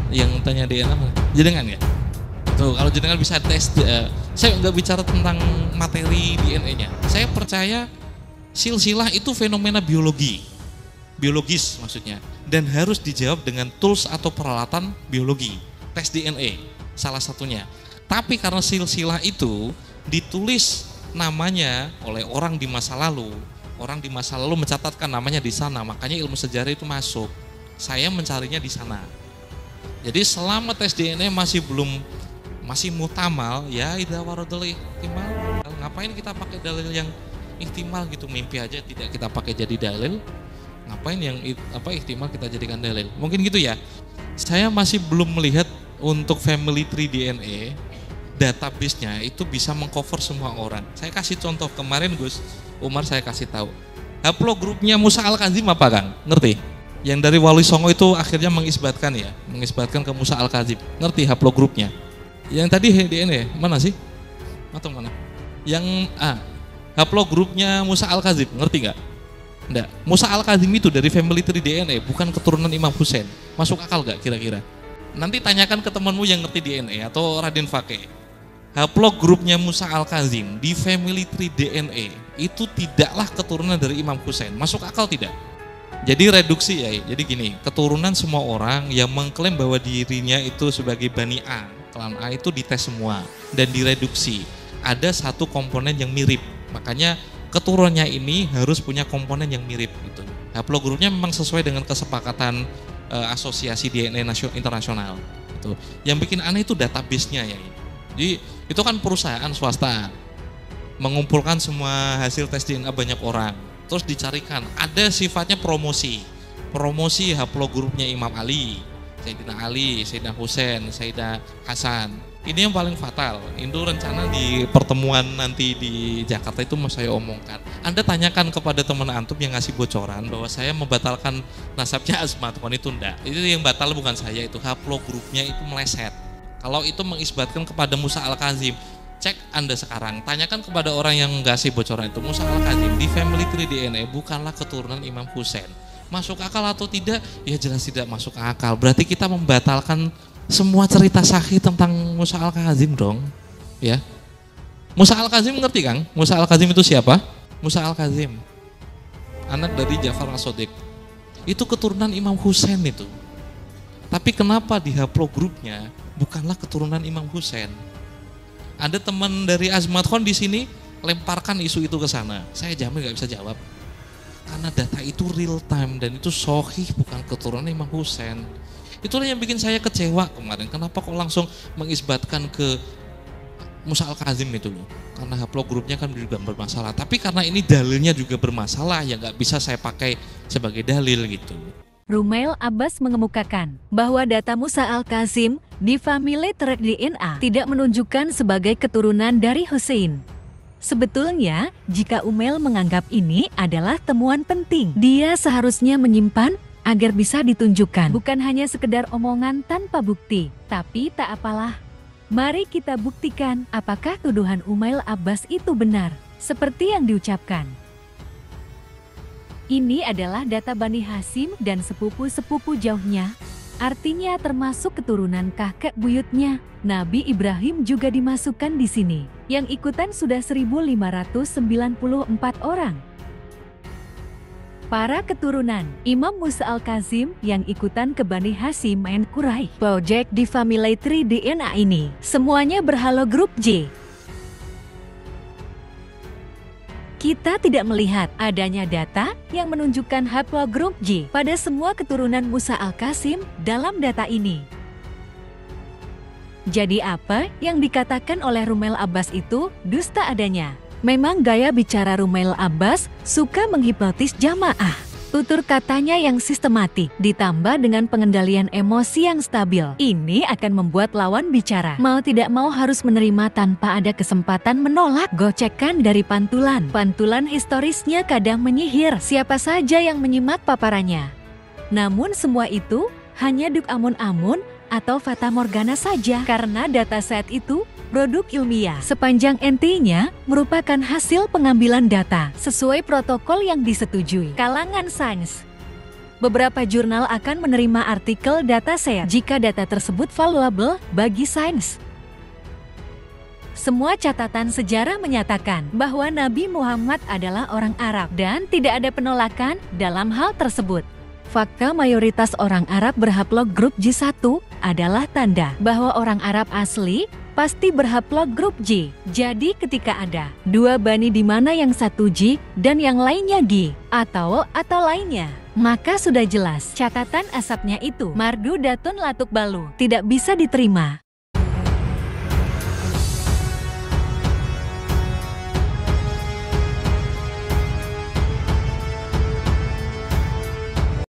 Yang tanya DNA mana? Jenengan ya? Tuh, kalau jenengan bisa tes, saya nggak bicara tentang materi DNA-nya. Saya percaya silsilah itu fenomena biologis maksudnya, dan harus dijawab dengan tools atau peralatan biologi, tes DNA salah satunya. Tapi karena silsilah itu ditulis namanya oleh orang di masa lalu mencatatkan namanya di sana, makanya ilmu sejarah itu masuk. Saya mencarinya di sana. Jadi selama tes DNA masih muhtamal, ya idza waradul ihtimal, ngapain kita pakai dalil yang ihtimal gitu, mimpi aja tidak kita pakai jadi dalil, ngapain yang ihtimal kita jadikan dalil, mungkin gitu ya. Saya masih belum melihat untuk family tree DNA database-nya itu bisa mengcover semua orang. Saya kasih contoh kemarin Gus Umar, saya kasih tahu haplogrupnya Musa Al-Kazim apa Kang, ngerti? Yang dari Wali Songo itu akhirnya mengisbatkan ke Musa Al-Kazim, ngerti haplogrupnya? Yang tadi DNA mana sih? Atau mana? Yang haplogrupnya Musa Al-Kazim, ngerti nggak? Enggak. Musa Al-Kazim itu dari family tree DNA, bukan keturunan Imam Husain. Masuk akal nggak kira-kira? Nanti tanyakan ke temanmu yang ngerti DNA atau Raden Fakih. Haplogrupnya Musa Al-Kazim di family tree DNA itu tidaklah keturunan dari Imam Husain. Masuk akal tidak? Jadi reduksi ya. Jadi gini, keturunan semua orang yang mengklaim bahwa dirinya itu sebagai Bani A, klan A itu dites semua dan direduksi. Ada satu komponen yang mirip, makanya keturunannya ini harus punya komponen yang mirip gitu. Haplogrupnya memang sesuai dengan kesepakatan asosiasi DNA internasional. Gitu. Yang bikin aneh itu database-nya ya. Jadi itu kan perusahaan swasta mengumpulkan semua hasil tes DNA banyak orang, terus dicarikan. Ada sifatnya promosi haplogrupnya Imam Ali, Sayyidina Husain, Sayyidina Hasan. Ini yang paling fatal. Itu rencana di pertemuan nanti di Jakarta itu mau saya omongkan. Anda tanyakan kepada teman antum yang ngasih bocoran bahwa saya membatalkan nasabnya Azmatkon, itu enggak. Itu yang batal bukan saya, itu haplogrupnya itu meleset. Kalau itu mengisbatkan kepada Musa Al-Kazim, cek Anda sekarang, tanyakan kepada orang yang ngasih bocoran itu, Musa Al-Kazim di family tree DNA bukanlah keturunan Imam Husain. Masuk akal atau tidak? Ya jelas tidak masuk akal. Berarti kita membatalkan semua cerita sahih tentang Musa Al-Kazim dong, ya. Musa Al-Kazim ngerti Kang? Musa Al-Kazim itu siapa? Musa Al-Kazim, anak dari Ja'far As-Shadiq. Itu keturunan Imam Husain itu. Tapi kenapa di haplogrupnya bukanlah keturunan Imam Husain? Ada teman dari Azmatkon di sini lemparkan isu itu ke sana. Saya jamin nggak bisa jawab. Karena data itu real time dan itu sahih, bukan keturunan Imam Husain. Itulah yang bikin saya kecewa kemarin. Kenapa kok langsung mengisbatkan ke Musa Al-Kazim itu loh? Karena haplogrupnya kan juga bermasalah. Tapi karena ini dalilnya juga bermasalah, ya nggak bisa saya pakai sebagai dalil gitu. Rumail Abbas mengemukakan bahwa data Musa Al-Kazim di family tree DNA tidak menunjukkan sebagai keturunan dari Husain. Sebetulnya, jika Umail menganggap ini adalah temuan penting, dia seharusnya menyimpan agar bisa ditunjukkan, bukan hanya sekedar omongan tanpa bukti. Tapi tak apalah, mari kita buktikan apakah tuduhan Umail Abbas itu benar, seperti yang diucapkan. Ini adalah data Bani Hasyim dan sepupu-sepupu jauhnya, artinya termasuk keturunan kakek buyutnya. Nabi Ibrahim juga dimasukkan di sini, yang ikutan sudah 1.594 orang. Para keturunan Imam Musa Al-Kazim yang ikutan ke Bani Hasyim and Quraisy project di family tree DNA ini semuanya berhalogrup J. Kita tidak melihat adanya data yang menunjukkan haplogrup J pada semua keturunan Musa Al-Kazim dalam data ini. Jadi apa yang dikatakan oleh Rumail Abbas itu dusta adanya. Memang gaya bicara Rumail Abbas suka menghipnotis jamaah. Tutur katanya yang sistematik ditambah dengan pengendalian emosi yang stabil. Ini akan membuat lawan bicara mau tidak mau harus menerima tanpa ada kesempatan menolak. Gocekan dari pantulan. Pantulan historisnya kadang menyihir siapa saja yang menyimak paparannya. Namun semua itu hanya duk amun-amun atau fata morgana saja, karena dataset itu produk ilmiah. Sepanjang entinya merupakan hasil pengambilan data sesuai protokol yang disetujui kalangan sains. Beberapa jurnal akan menerima artikel dataset jika data tersebut valuable bagi sains. Semua catatan sejarah menyatakan bahwa Nabi Muhammad adalah orang Arab dan tidak ada penolakan dalam hal tersebut. Fakta mayoritas orang Arab berhaplogrup J1 adalah tanda bahwa orang Arab asli pasti berhaplogrup J. Jadi ketika ada dua bani di mana yang satu J dan yang lainnya G atau lainnya, maka sudah jelas catatan asapnya itu mardudatun latuk balu, tidak bisa diterima.